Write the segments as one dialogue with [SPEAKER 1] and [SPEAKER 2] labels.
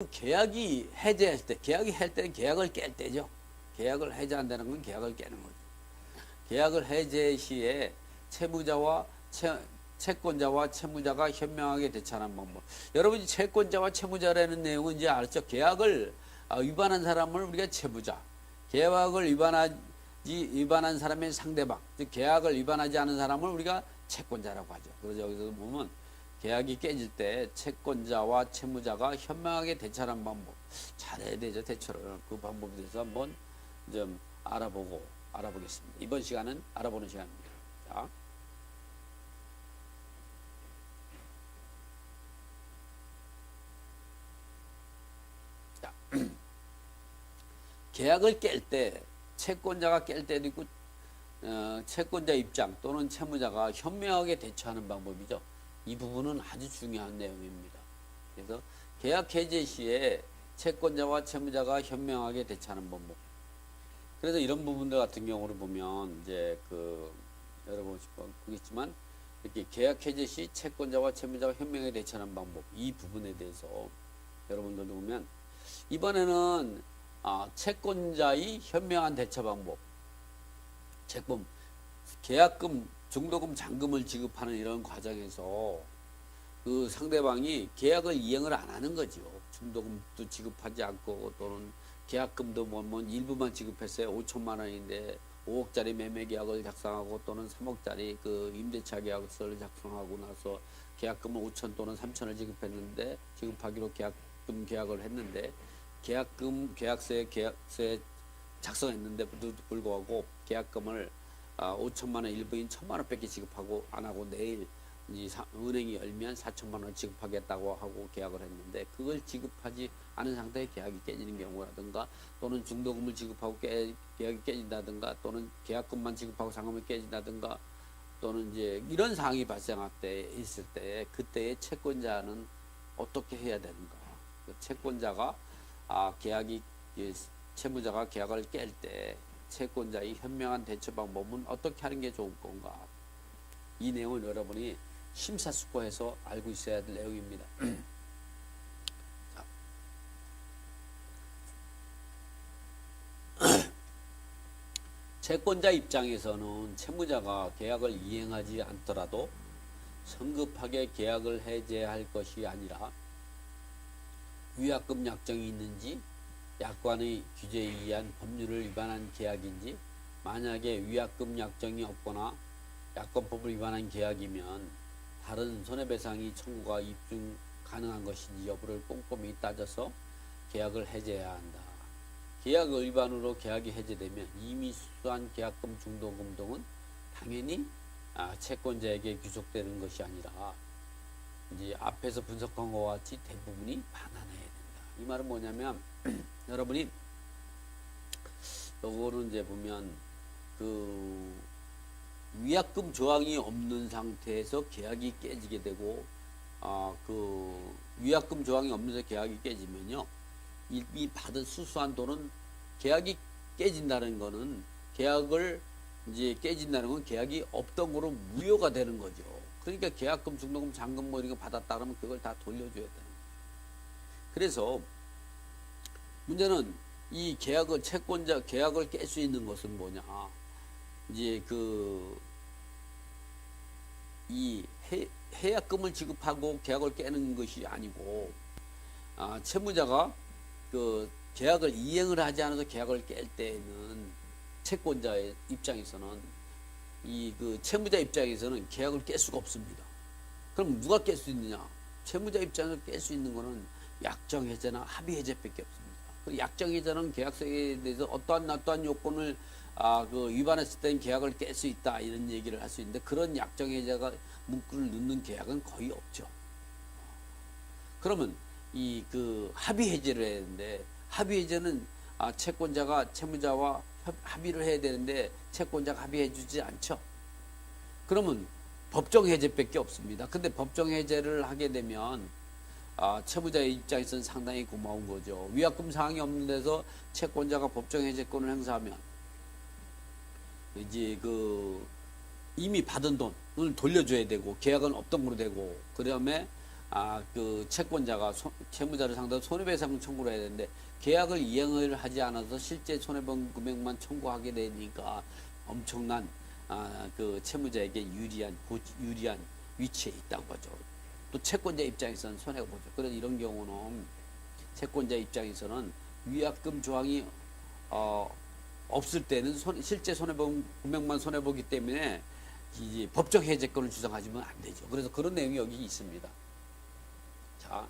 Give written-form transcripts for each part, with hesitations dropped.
[SPEAKER 1] 계약이 해제할 때, 계약이 할 때는 계약을 깰 때죠. 계약을 해제한다는 건 계약을 깨는 거죠. 계약을 해제 시에 채무자와 채권자와 채무자가 현명하게 대처하는 방법. 여러분이 채권자와 채무자라는 내용은 이제 알았죠? 계약을 위반한 사람을 우리가 채무자, 계약을 위반한 사람의 상대방, 즉 계약을 위반하지 않은 사람을 우리가 채권자라고 하죠. 그래서 여기서 보면 계약이 깨질 때 채권자와 채무자가 현명하게 대처하는 방법 잘해야 되죠. 대처를 그 방법에 대해서 한번 좀 알아보겠습니다. 이번 시간은 알아보는 시간입니다. 자, 계약을 깰 때 채권자가 깰 때도 있고 채권자 입장 또는 채무자가 현명하게 대처하는 방법이죠. 이 부분은 아주 중요한 내용입니다. 그래서 계약 해제 시에 채권자와 채무자가 현명하게 대처하는 방법. 그래서 이런 부분들 같은 경우를 보면 이제 여러분 보겠지만 이렇게 계약 해제 시 채권자와 채무자가 현명하게 대처하는 방법 이 부분에 대해서 여러분들도 보면 이번에는 채권자의 현명한 대처 방법. 계약금, 중도금, 잔금을 지급하는 이런 과정에서 그 상대방이 계약을 이행을 안 하는 거죠. 중도금도 지급하지 않고 또는 계약금도 뭐 일부만 지급했어요. 5천만 원인데 5억짜리 매매 계약을 작성하고 또는 3억짜리 그 임대차 계약서를 작성하고 나서 계약금은 5천 또는 3천을 지급하기로 계약을 했는데 계약서에 작성했는데도 불구하고 계약금을 5천만 원 일부인 1천만 원밖에 지급하고 안 하고 내일 은행이 열면 4천만 원 지급하겠다고 하고 계약을 했는데 그걸 지급하지 않은 상태에 계약이 깨지는 경우라든가 또는 중도금을 지급하고 계약이 깨진다든가 또는 계약금만 지급하고 잔금이 깨진다든가 또는 이제 이런 상황이 발생할 때 있을 때 그때의 채권자는 어떻게 해야 되는가? 채권자가 채무자가 계약을 깰 때 채권자의 현명한 대처 방법은 어떻게 하는 게 좋을 건가? 이 내용을 여러분이 심사숙고해서 알고 있어야 될 내용입니다. 채권자 입장에서는 채무자가 계약을 이행하지 않더라도 성급하게 계약을 해제할 것이 아니라 위약금 약정이 있는지 약관의 규제에 의한 법률을 위반한 계약인지 만약에 위약금 약정이 없거나 약관법을 위반한 계약이면 다른 손해배상이 청구가 입증 가능한 것인지 여부를 꼼꼼히 따져서 계약을 해제해야 한다. 계약 위반으로 계약이 해제되면 이미 수수한 계약금 중도금 등은 당연히 채권자에게 귀속되는 것이 아니라 이제 앞에서 분석한 것과 같이 대부분이 반환해야 된다. 이 말은 뭐냐면 여러분이 요거는 이제 보면 위약금 조항이 없는 상태에서 계약이 깨지게 되고 위약금 조항이 없는 계약이 깨지면요 이미 받은 수수한 돈은 계약이 깨진다는 거는 깨진다는 건 계약이 없던 거로 무효가 되는 거죠. 그러니까 계약금, 중도금, 잔금 뭐 이런 거 받았다 그러면 그걸 다 돌려줘야 되는 거예요. 그래서 문제는 이 계약을 계약을 깰 수 있는 것은 뭐냐? 이제 이 해약금을 지급하고 계약을 깨는 것이 아니고 채무자가 계약을 이행을 하지 않아서 계약을 깰 때에는 채권자의 입장에서는 채무자 입장에서는 계약을 깰 수가 없습니다. 그럼 누가 깰 수 있느냐? 채무자 입장에서 깰 수 있는 거는 약정해제나 합의해제밖에 없습니다. 약정해제는 계약서에 대해서 어떠한 요건을 위반했을 때는 계약을 깰 수 있다 이런 얘기를 할 수 있는데 그런 약정해제가 문구를 넣는 계약은 거의 없죠. 그러면 합의해제를 해야 되는데 합의해제는 채권자가 채무자와 합의를 해야 되는데 채권자가 합의해주지 않죠. 그러면 법정해제밖에 없습니다. 근데 법정해제를 하게 되면 채무자의 입장에서는 상당히 고마운 거죠. 위약금 사항이 없는 데서 채권자가 법정해제권을 행사하면 이제 이미 받은 돈을 돌려줘야 되고 계약은 없던 거로 되고 그다음에 그 채권자가 채무자를 상대로 손해배상 청구를 해야 되는데 계약을 이행을 하지 않아서 실제 손해본 금액만 청구하게 되니까 엄청난 그 채무자에게 유리한 위치에 있다는 거죠. 또 채권자 입장에서는 손해가 보죠. 그래서 이런 경우는 채권자 입장에서는 위약금 조항이 없을 때는 실제 손해본 금액만 손해보기 때문에 이제 법적 해제권을 주장하시면 안 되죠. 그래서 그런 내용이 여기 있습니다. 자,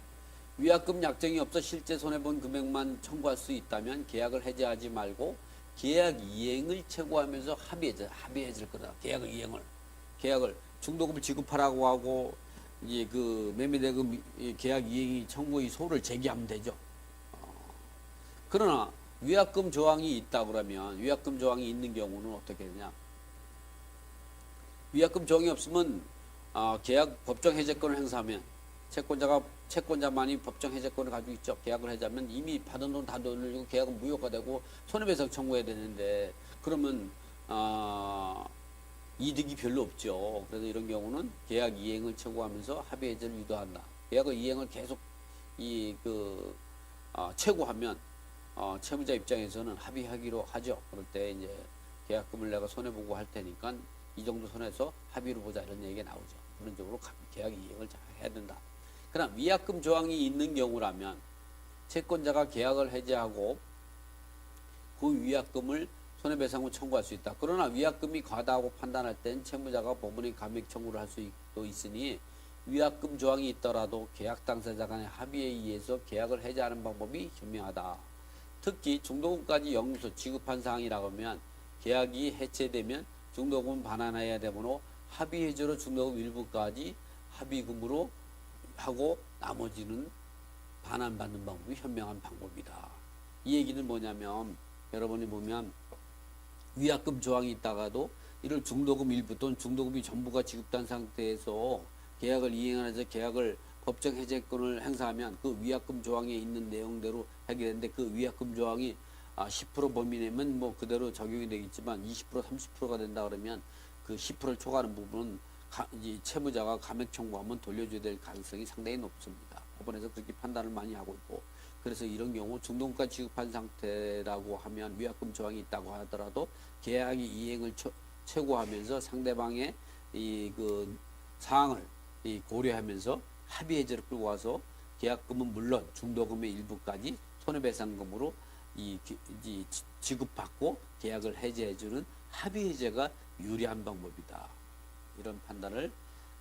[SPEAKER 1] 위약금 약정이 없어 실제 손해본 금액만 청구할 수 있다면 계약을 해제하지 말고 계약 이행을 최고하면서 합의해줄 거다. 계약을 중도금을 지급하라고 하고 이제 그 매매대금 계약 이행이 청구의 소를 제기하면 되죠. 그러나 위약금 조항이 있다 그러면 위약금 조항이 있는 경우는 어떻게 되냐? 위약금 조항이 없으면 계약 법정 해제권을 행사하면 채권자만이 법정 해제권을 가지고 있죠. 계약을 하자면 이미 받은 돈 다 돌리고 계약은 무효가 되고 손해배상 청구해야 되는데 그러면 이득이 별로 없죠. 그래서 이런 경우는 계약 이행을 최고하면서 합의 해제를 유도한다. 계약의 이행을 계속 최고하면 채무자 입장에서는 합의하기로 하죠. 그럴 때 이제 계약금을 내가 손해 보고 할 테니까 이 정도 손해서 합의로 보자 이런 얘기가 나오죠. 그런 쪽으로 계약 이행을 잘 해야 된다. 그러나 위약금 조항이 있는 경우라면 채권자가 계약을 해제하고 그 위약금을 손해배상을 청구할 수 있다. 그러나 위약금이 과다하고 판단할 땐 채무자가 법원에 감액 청구를 할 수도 있으니 위약금 조항이 있더라도 계약 당사자 간의 합의에 의해서 계약을 해제하는 방법이 현명하다. 특히 중도금까지 영수 지급한 사항이라고 하면 계약이 해체되면 중도금은 반환해야 되므로 합의 해제로 중도금 일부까지 합의금으로 하고 나머지는 반환받는 방법이 현명한 방법이다. 이 얘기는 뭐냐면 여러분이 보면 위약금 조항이 있다가도 이를 중도금 일부 또는 중도금이 전부가 지급된 상태에서 계약을 이행하면서 계약을 법정 해제권을 행사하면 그 위약금 조항에 있는 내용대로 하게 되는데 그 위약금 조항이 10% 범위 내면 뭐 그대로 적용이 되겠지만 20% 30%가 된다 그러면 그 10%를 초과하는 부분은 이제 채무자가 감액 청구하면 돌려줘야 될 가능성이 상당히 높습니다. 법원에서 그렇게 판단을 많이 하고 있고 그래서 이런 경우 중도금까지 지급한 상태라고 하면 위약금 조항이 있다고 하더라도 계약이 이행을 최고하면서 상대방의 그 사항을 고려하면서 합의 해제를 끌고 와서 계약금은 물론 중도금의 일부까지 손해배상금으로 지급받고 계약을 해제해주는 합의 해제가 유리한 방법이다. 이런 판단을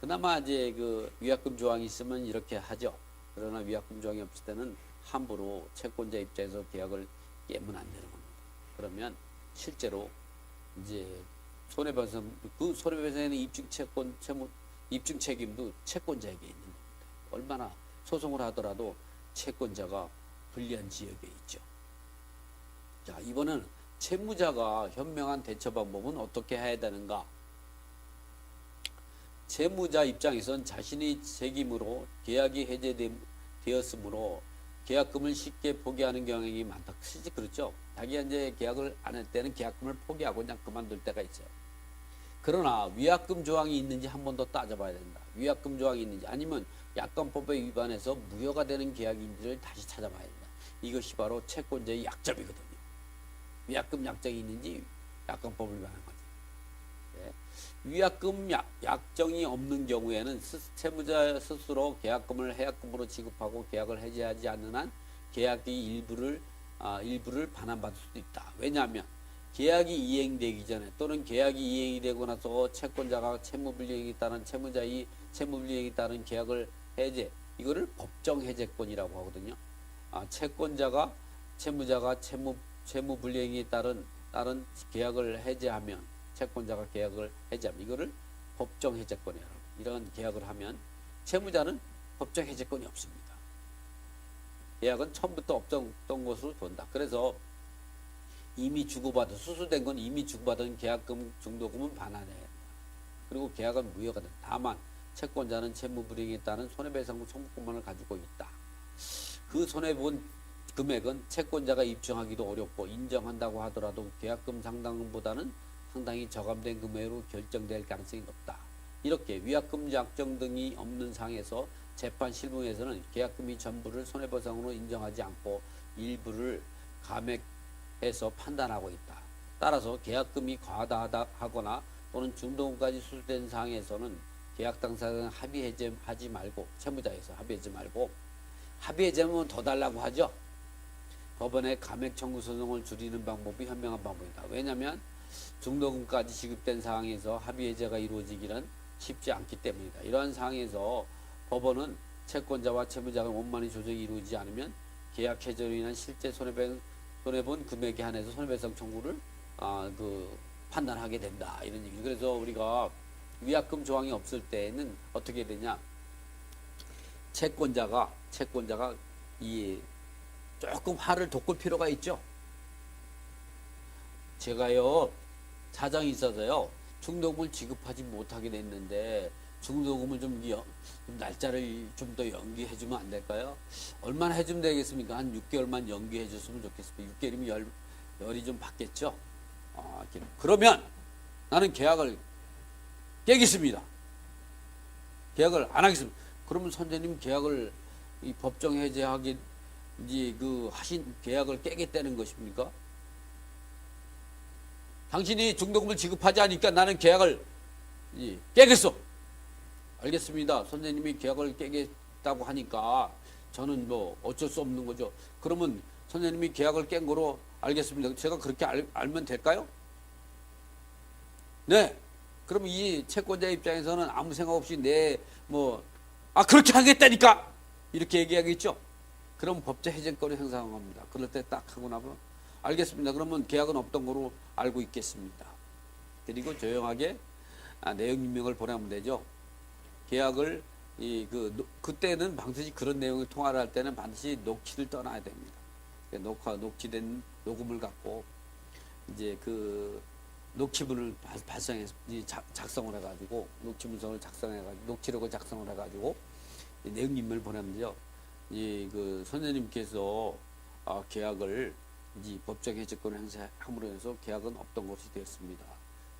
[SPEAKER 1] 그나마 이제 그 위약금 조항이 있으면 이렇게 하죠. 그러나 위약금 조항이 없을 때는 함부로 채권자 입장에서 계약을 깨면 안 되는 겁니다. 그러면 실제로 이제 손해배상에는 입증 책임도 채권자에게 있는 겁니다. 얼마나 소송을 하더라도 채권자가 불리한 지역에 있죠. 자, 이번에는 채무자가 현명한 대처 방법은 어떻게 해야 되는가? 채무자 입장에선 자신의 책임으로 계약이 해제되었으므로 계약금을 쉽게 포기하는 경향이 많다. 실제 그렇죠. 자기가 이제 계약을 안 할 때는 계약금을 포기하고 그냥 그만둘 때가 있어요. 그러나 위약금 조항이 있는지 한 번 더 따져봐야 된다. 위약금 조항이 있는지 아니면 약관법에 위반해서 무효가 되는 계약인지를 다시 찾아봐야 된다. 이것이 바로 채권자의 약점이거든요. 위약금 약정이 있는지 약관법을 위반한 거죠. 네. 위약금 약정이 없는 경우에는 채무자 스스로 계약금을 해약금으로 지급하고 계약을 해제하지 않는 한 계약의 일부를 반환받을 수도 있다. 왜냐하면 계약이 이행되기 전에 또는 계약이 이행이 되고 나서 채권자가 채무불이행에 따른 채무자의 채무불이행에 따른 계약을 해제 이거를 법정 해제권이라고 하거든요. 채권자가 채무자가 채무불이행에 따른 계약을 해제하면 채권자가 계약을 해제하면 이거를 법정 해제권이라고 이런 계약을 하면 채무자는 법정 해제권이 없습니다. 계약은 처음부터 없던 것으로 본다. 그래서 이미 주고받은 수수된 건 이미 주고받은 계약금 중도금은 반환해야 된다. 그리고 계약은 무효가 된다. 다만 채권자는 채무불이행에 따른 손해배상 청구권만을 가지고 있다. 그 손해본 금액은 채권자가 입증하기도 어렵고 인정한다고 하더라도 계약금 상당보다는 상당히 저감된 금액으로 결정될 가능성이 높다. 이렇게 위약금 약정 등이 없는 상에서 재판 실무에서는 계약금이 전부를 손해배상으로 인정하지 않고 일부를 감액해서 판단하고 있다. 따라서 계약금이 과다하거나 또는 중도금까지 수수된 사항에서는 계약 당사자는 합의 해제하지 말고, 채무자에서 합의하지 말고, 합의 해제하면 더 달라고 하죠. 법원에 감액 청구 소송을 줄이는 방법이 현명한 방법이다. 왜냐하면 중도금까지 지급된 상황에서 합의 해제가 이루어지기는 쉽지 않기 때문이다. 이러한 상황에서 법원은 채권자와 채무자가 원만히 조정이 이루어지지 않으면 계약 해제로 인한 실제 손해본 금액에 한해서 손해배상 청구를 판단하게 된다. 이런 얘기죠. 그래서 우리가 위약금 조항이 없을 때는 어떻게 되냐? 채권자가 이 조금 화를 돋굴 필요가 있죠. 제가요 사정이 있어서요 중도금을 지급하지 못하게 됐는데 중도금을 좀 날짜를 좀 더 연기해주면 안 될까요? 얼마나 해주면 되겠습니까? 한 6개월만 연기해줬으면 좋겠습니다. 6개월이면 열이 좀 받겠죠. 그러면 나는 계약을 깨겠습니다. 계약을 안 하겠습니다. 그러면 선생님 계약을 이 법정 해제하기 하신 계약을 깨겠다는 것입니까? 당신이 중도금을 지급하지 않으니까 나는 계약을 깨겠어. 알겠습니다. 선생님이 계약을 깨겠다고 하니까 저는 뭐 어쩔 수 없는 거죠. 그러면 선생님이 계약을 깬 거로 알겠습니다. 제가 그렇게 알면 될까요? 네. 그럼 이 채권자 입장에서는 아무 생각 없이 그렇게 하겠다니까! 이렇게 얘기하겠죠? 그럼 법적 해제권을 행사한 겁니다. 그럴 때 딱 하고 나면 알겠습니다. 그러면 계약은 없던 거로 알고 있겠습니다. 그리고 조용하게 내용 임명을 보내면 되죠. 계약을 그때는 반드시 그런 내용을 통화를 할 때는 반드시 녹취를 떠나야 됩니다. 녹취된 녹음을 갖고 이제 녹취문을 작성을 해가지고 녹취문서를 작성해가지고 녹취록을 작성을 해가지고 내용 임명을 보내면 되죠. 선생님께서 계약을 법적 해제권을 행사함으로 해서 계약은 없던 것이 되었습니다.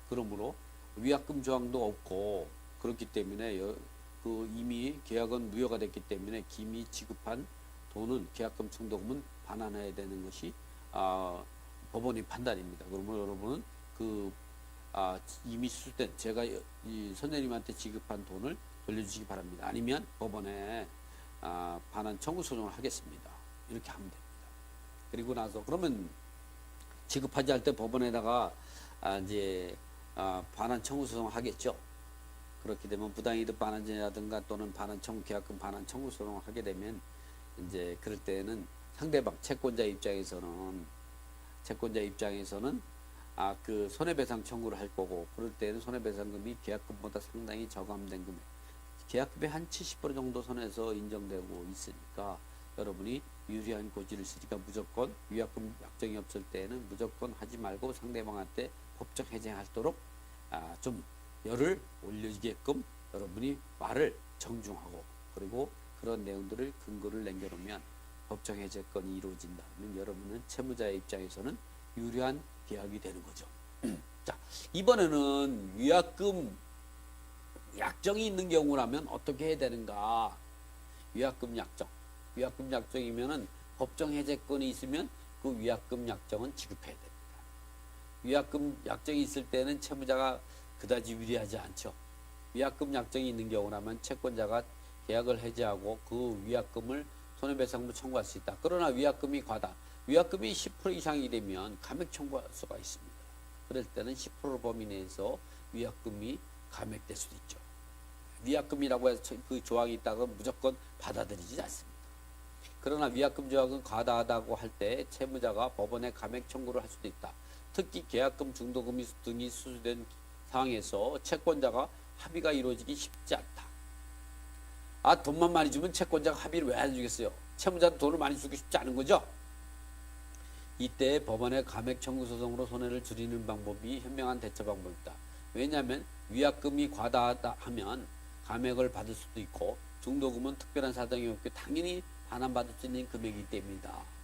[SPEAKER 1] 그러므로 위약금 조항도 없고 그렇기 때문에 이미 계약은 무효가 됐기 때문에 김이 지급한 돈은 계약금 충도금은 반환해야 되는 것이 법원의 판단입니다. 그러면 여러분은 이미 수수된 제가 이 선생님한테 지급한 돈을 돌려주시기 바랍니다. 아니면 법원에 반환 청구 소송을 하겠습니다. 이렇게 하면 됩니다. 그리고 나서 그러면 지급하지 할 때 법원에다가 반환 청구 소송을 하겠죠. 그렇게 되면 부당이득 반환제라든가 또는 계약금 반환 청구 소송을 하게 되면 이제 그럴 때는 상대방 채권자 입장에서는 손해배상 청구를 할 거고, 그럴 때는 손해배상금이 계약금보다 상당히 저감된 금액, 계약금의 한 70% 정도 선에서 인정되고 있으니까 여러분이 유리한 고지를 쓰니까 무조건 위약금 약정이 없을 때는 무조건 하지 말고 상대방한테 법적 해제하도록 좀 열을 올리게끔 여러분이 말을 정중하고, 그리고 그런 내용들을 근거를 남겨놓으면 법적 해제권이 이루어진다면 여러분은 채무자의 입장에서는 유리한 계약이 되는 거죠. 자, 이번에는 위약금 약정이 있는 경우라면 어떻게 해야 되는가? 위약금 약정이면은 법정 해제권이 있으면 그 위약금 약정은 지급해야 됩니다. 위약금 약정이 있을 때는 채무자가 그다지 유리하지 않죠. 위약금 약정이 있는 경우라면 채권자가 계약을 해제하고 그 위약금을 손해배상으로 청구할 수 있다. 그러나 위약금이 10% 이상이 되면 감액 청구할 수가 있습니다. 그럴 때는 10% 범위 내에서 위약금이 감액될 수도 있죠. 위약금이라고 해서 그 조항이 있다고 무조건 받아들이지 않습니다. 그러나 위약금 조항은 과다하다고 할 때 채무자가 법원에 감액 청구를 할 수도 있다. 특히 계약금, 중도금 등이 수수된 상황에서 채권자가 합의가 이루어지기 쉽지 않다. 돈만 많이 주면 채권자가 합의를 왜 안 주겠어요? 채무자도 돈을 많이 주고 싶지 않은 거죠. 이때 법원의 감액 청구 소송으로 손해를 줄이는 방법이 현명한 대처 방법이다. 왜냐하면 위약금이 과다하다 하면 감액을 받을 수도 있고, 중도금은 특별한 사정이 없고 당연히 반환받을 수 있는 금액이기 때문이다.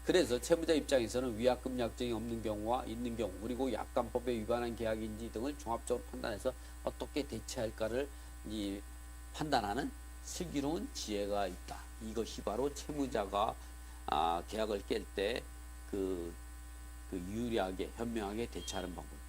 [SPEAKER 1] 그래서 채무자 입장에서는 위약금 약정이 없는 경우와 있는 경우, 그리고 약관법에 위반한 계약인지 등을 종합적으로 판단해서 어떻게 대처할까를 판단하는 슬기로운 지혜가 있다. 이것이 바로 채무자가 계약을 깰 때 그 유리하게 현명하게 대처하는 방법.